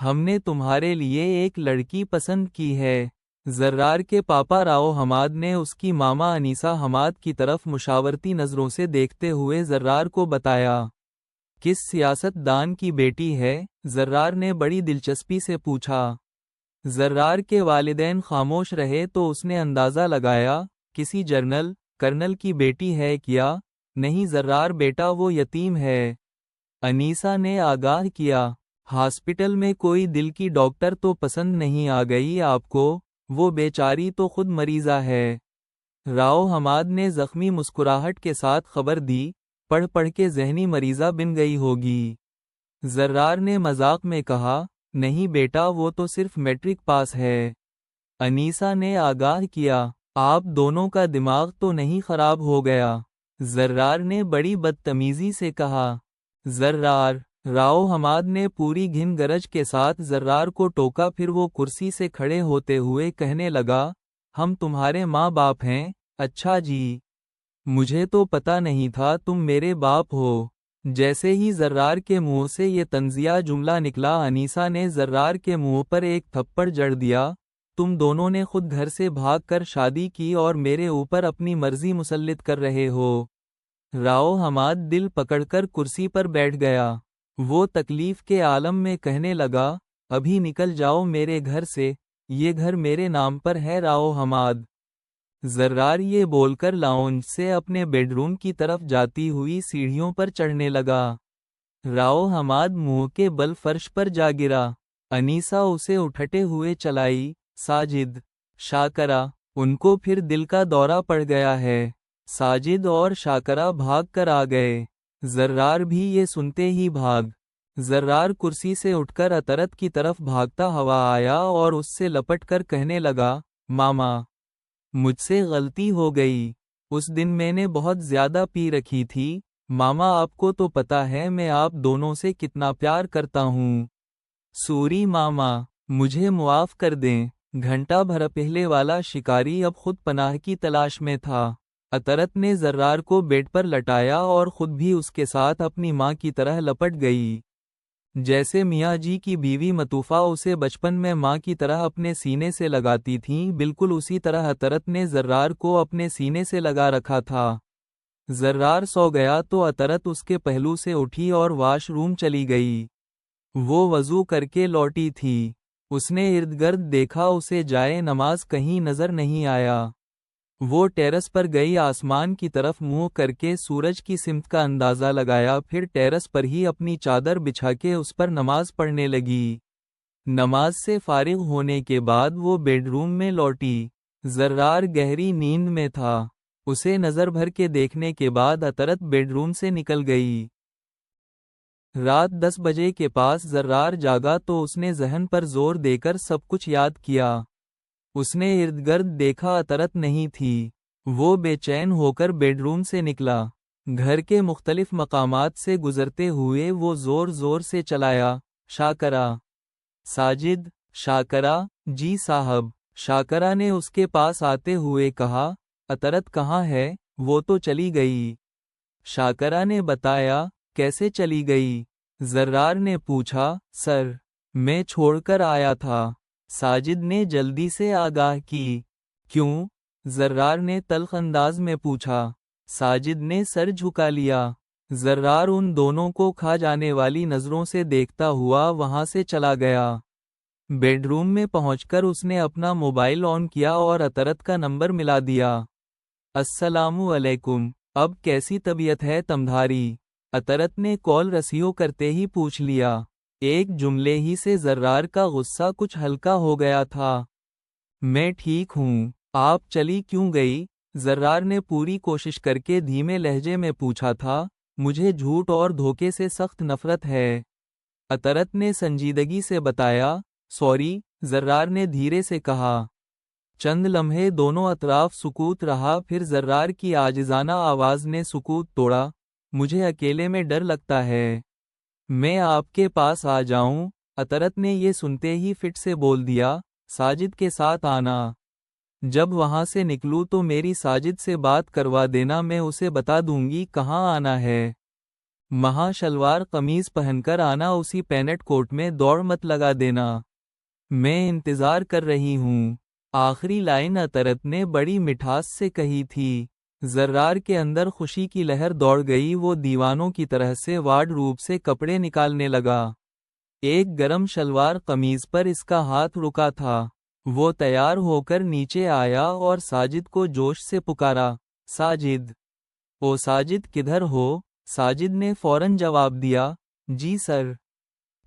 ہم نے تمہارے لیے ایک لڑکی پسند کی ہے۔ زرار کے پاپا راؤ حماد نے اس کی ماما انیسہ حماد کی طرف مشاورتی نظروں سے دیکھتے ہوئے زرار کو بتایا۔ کس سیاست دان کی بیٹی ہے؟ زرار نے بڑی دلچسپی سے پوچھا۔ زرار کے والدین خاموش رہے تو اس نے اندازہ لگایا، کسی کرنل کی بیٹی ہے کیا؟ نہیں زرار بیٹا، وہ یتیم ہے۔ انیسہ نے آگاہ کیا۔ ہاسپٹل میں کوئی دل کی ڈاکٹر تو پسند نہیں آ گئی آپ کو؟ وہ بیچاری تو خود مریضہ ہے۔ راؤ حماد نے زخمی مسکراہٹ کے ساتھ خبر دی، پڑھ کے ذہنی مریضہ بن گئی ہوگی۔ زرار نے مذاق میں کہا، نہیں بیٹا، وہ تو صرف میٹرک پاس ہے۔ انیسہ نے آگاہ کیا، آپ دونوں کا دماغ تو نہیں خراب ہو گیا؟ زرار نے بڑی بدتمیزی سے کہا۔ زرار! راؤ حماد نے پوری گھن گرج کے ساتھ زرار کو ٹوکا، پھر وہ کرسی سے کھڑے ہوتے ہوئے کہنے لگا، ہم تمہارے ماں باپ ہیں؟ اچھا جی، مجھے تو پتہ نہیں تھا تم میرے باپ ہو۔ جیسے ہی زرار کے منہ سے یہ طنزیہ جملہ نکلا، انیسہ نے زرار کے منہ پر ایک تھپڑ جڑ دیا، تم دونوں نے خود گھر سے بھاگ کر شادی کی اور میرے اوپر اپنی مرضی مسلط کر رہے ہو۔ راؤ حماد دل پکڑ کر کرسی پر بیٹھ گیا۔ وہ تکلیف کے عالم میں کہنے لگا، ابھی نکل جاؤ میرے گھر سے، یہ گھر میرے نام پر ہے راؤ حماد۔ زرار یہ بول کر لاؤنج سے اپنے بیڈ روم کی طرف جاتی ہوئی سیڑھیوں پر چڑھنے لگا۔ راؤ حماد منہ کے بل فرش پر جا گرا۔ انیسہ اسے اٹھتے ہوئے چلائی، ساجد، شاکرہ، ان کو پھر دل کا دورہ پڑ گیا ہے۔ ساجد اور شاکرہ بھاگ کر آ گئے۔ زرار بھی یہ سنتے ہی بھاگ۔ زرار کرسی سے اٹھ کر اطہرت کی طرف بھاگتا ہوا آیا اور اس سے لپٹ کر کہنے لگا، ماما، مجھ سے غلطی ہو گئی۔ اس دن میں نے بہت زیادہ پی رکھی تھی۔ ماما آپ کو تو پتا ہے میں آپ دونوں سے کتنا پیار کرتا ہوں۔ سوری ماما، مجھے معاف کر دیں۔ گھنٹہ بھر پہلے والا شکاری اب خود پناہ کی تلاش میں تھا۔ اطہرت نے زرار کو بیڈ پر لٹایا اور خود بھی اس کے ساتھ اپنی ماں کی طرح لپٹ گئی۔ جیسے میاں جی کی بیوی مطوفہ اسے بچپن میں ماں کی طرح اپنے سینے سے لگاتی تھیں، بالکل اسی طرح اطہرت نے زرار کو اپنے سینے سے لگا رکھا تھا۔ زرار سو گیا تو اطہرت اس کے پہلو سے اٹھی اور واش روم چلی گئی۔ وہ وضو کر کے لوٹی تھی۔ اس نے ارد گرد دیکھا، اسے جائے نماز کہیں نظر نہیں آیا۔ وہ ٹیرس پر گئی، آسمان کی طرف منہ کر کے سورج کی سمت کا اندازہ لگایا، پھر ٹیرس پر ہی اپنی چادر بچھا کے اس پر نماز پڑھنے لگی۔ نماز سے فارغ ہونے کے بعد وہ بیڈ روم میں لوٹی۔ زرار گہری نیند میں تھا۔ اسے نظر بھر کے دیکھنے کے بعد اطہرت بیڈ روم سے نکل گئی۔ رات 10 بجے کے پاس زرار جاگا تو اس نے ذہن پر زور دے کر سب کچھ یاد کیا۔ اس نے ارد گرد دیکھا، اطہرت نہیں تھی۔ وہ بے چین ہو کر بیڈ روم سے نکلا۔ گھر کے مختلف مقامات سے گزرتے ہوئے وہ زور زور سے چلایا، شاکرہ، ساجد، شاکرہ، جی صاحب۔ شاکرہ نے اس کے پاس آتے ہوئے کہا، اطہرت کہاں ہے؟ وہ تو چلی گئی۔ شاکرہ نے بتایا، کیسے چلی گئی؟ زرار نے پوچھا، سر، میں چھوڑ کر آیا تھا۔ ساجد نے جلدی سے آگاہ کی۔ کیوں؟ زرار نے تلخ انداز میں پوچھا۔ ساجد نے سر جھکا لیا۔ زرار ان دونوں کو کھا جانے والی نظروں سے دیکھتا ہوا وہاں سے چلا گیا۔ بیڈ روم میں پہنچ کر اس نے اپنا موبائل آن کیا اور اطہرت کا نمبر ملا دیا۔ السلام علیکم، اب کیسی طبیعت ہے تمہاری؟ اطہرت نے کال ریسیو کرتے ہی پوچھ لیا۔ ایک جملے ہی سے زرار کا غصہ کچھ ہلکا ہو گیا تھا۔ میں ٹھیک ہوں، آپ چلی کیوں گئی؟ زرار نے پوری کوشش کر کے دھیمے لہجے میں پوچھا تھا، مجھے جھوٹ اور دھوکے سے سخت نفرت ہے۔ اطہرت نے سنجیدگی سے بتایا، سوری، زرار نے دھیرے سے کہا۔ چند لمحے دونوں اطراف سکوت رہا، پھر زرار کی عاجزانہ آواز نے سکوت توڑا، مجھے اکیلے میں ڈر لگتا ہے۔ میں آپ کے پاس آ جاؤں؟ اطہرت نے یہ سنتے ہی فٹ سے بول دیا، ساجد کے ساتھ آنا۔ جب وہاں سے نکلوں تو میری ساجد سے بات کروا دینا، میں اسے بتا دوں گی کہاں آنا ہے۔ مہا شلوار قمیض پہن کر آنا, اسی پینٹ کوٹ میں دوڑ مت لگا دینا, میں انتظار کر رہی ہوں. آخری لائن عطرت نے بڑی مٹھاس سے کہی تھی. زرار کے اندر خوشی کی لہر دوڑ گئی. وہ دیوانوں کی طرح سے وارڈ روب سے کپڑے نکالنے لگا. ایک گرم شلوار قمیض پر اس کا ہاتھ رکا تھا. وہ تیار ہو کر نیچے آیا اور ساجد کو جوش سے پکارا, ساجد! او ساجد کدھر ہو؟ ساجد نے فوراً جواب دیا, جی سر.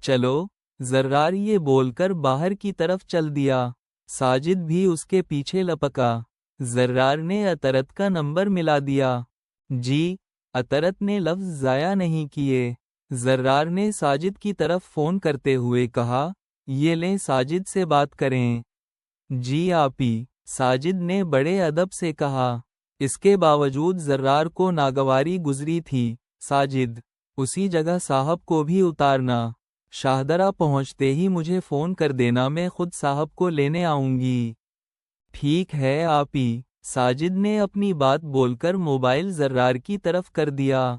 چلو. زرار یہ بول کر باہر کی طرف چل دیا. ساجد بھی اس کے پیچھے لپکا. زرار نے عطرت کا نمبر ملا دیا. جی. عطرت نے لفظ ضائع نہیں کیے. زرار نے ساجد کی طرف فون کرتے ہوئے کہا, یہ لیں ساجد سے بات کریں. جی آپی, ساجد نے بڑے ادب سے کہا. اس کے باوجود زرار کو ناگواری گزری تھی. ساجد, اسی جگہ صاحب کو بھی اتارنا. شاہدرہ پہنچتے ہی مجھے فون کر دینا, میں خود صاحب کو لینے آؤں گی. ٹھیک ہے آپی. ساجد نے اپنی بات بول کر موبائل زرار کی طرف کر دیا.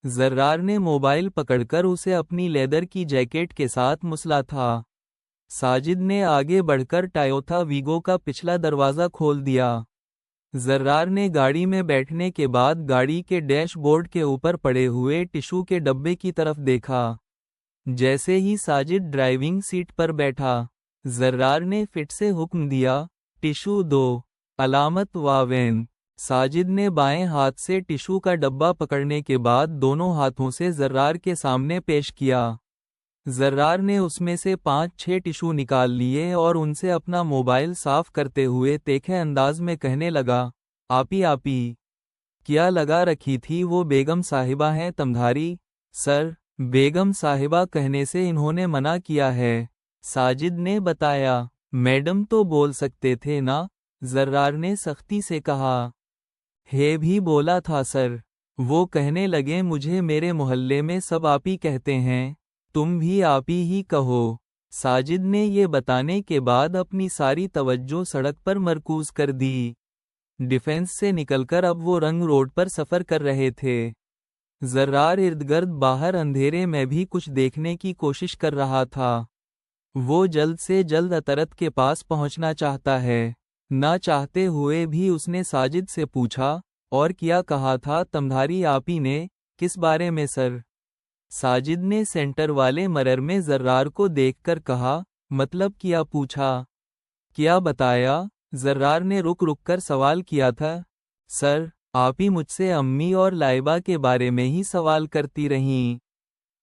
زرار نے موبائل پکڑ کر اسے اپنی لیدر کی جیکٹ کے ساتھ مسلا تھا. ساجد نے آگے بڑھ کر ٹایوتا ویگو کا پچھلا دروازہ کھول دیا. زرار نے گاڑی میں بیٹھنے کے بعد گاڑی کے ڈیش بورڈ کے اوپر پڑے ہوئے ٹشو کے ڈبے کی طرف دیکھا. جیسے ہی ساجد ڈرائیونگ سیٹ پر بیٹھا, زرار نے فٹ سے حکم دیا, ٹشو دو. علامت واوین. ساجد نے بائیں ہاتھ سے ٹشو کا ڈبہ پکڑنے کے بعد دونوں ہاتھوں سے زرار کے سامنے پیش کیا. زرار نے اس میں سے 5-6 ٹشو نکال لیے اور ان سے اپنا موبائل صاف کرتے ہوئے تیکھے انداز میں کہنے لگا, آپی آپی. کیا لگا رکھی تھی وہ بیگم صاحبہ ہیں تمدھاری؟ سر, بیگم صاحبہ کہنے سے انہوں نے منع کیا ہے. ساجد نے بتایا. میڈم تو بول سکتے تھے نا؟ زرار نے سختی سے کہا. ہے بھی بولا تھا سر. وہ کہنے لگے مجھے میرے محلے میں سب آپی کہتے ہیں, تم بھی آپی ہی کہو. ساجد نے یہ بتانے کے بعد اپنی ساری توجہ سڑک پر مرکوز کر دی. ڈیفنس سے نکل کر اب وہ رنگ روڈ پر سفر کر رہے تھے. زرار ارد گرد باہر اندھیرے میں بھی کچھ دیکھنے کی کوشش کر رہا تھا. وہ جلد سے جلد عطرت کے پاس پہنچنا چاہتا ہے. نہ چاہتے ہوئے بھی اس نے ساجد سے پوچھا, اور کیا کہا تھا تمدھاری آپی نے؟ کس بارے میں سر؟ ساجد نے سینٹر والے مرر میں زرار کو دیکھ کر کہا, مطلب کیا پوچھا؟ کیا بتایا؟ زرار نے رک رک کر سوال کیا تھا. سر, آپی مجھ سے امی اور لائبہ کے بارے میں ہی سوال کرتی رہیں.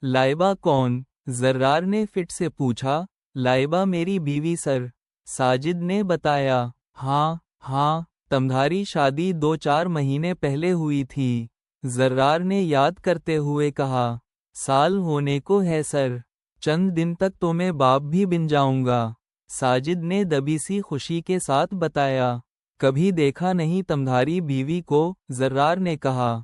لائبہ کون؟ زرار نے فٹ سے پوچھا. لائبہ میری بیوی سر. ساجد نے بتایا. ہاں ہاں, تمدھاری شادی 2-4 مہینے پہلے ہوئی تھی. زرار نے یاد کرتے ہوئے کہا. سال ہونے کو ہے سر. چند دن تک تو میں باپ بھی بن جاؤں گا. ساجد نے دبی سی خوشی کے ساتھ بتایا. کبھی دیکھا نہیں تمدھاری بیوی کو؟ زرار نے کہا.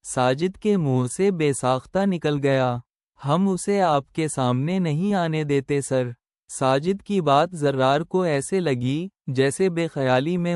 ساجد کے منہ سے بے ساختہ نکل گیا. ہم اسے آپ کے سامنے نہیں آنے دیتے سر. ساجد کی بات زرار کو ایسے لگی جیسے بے خیالی میں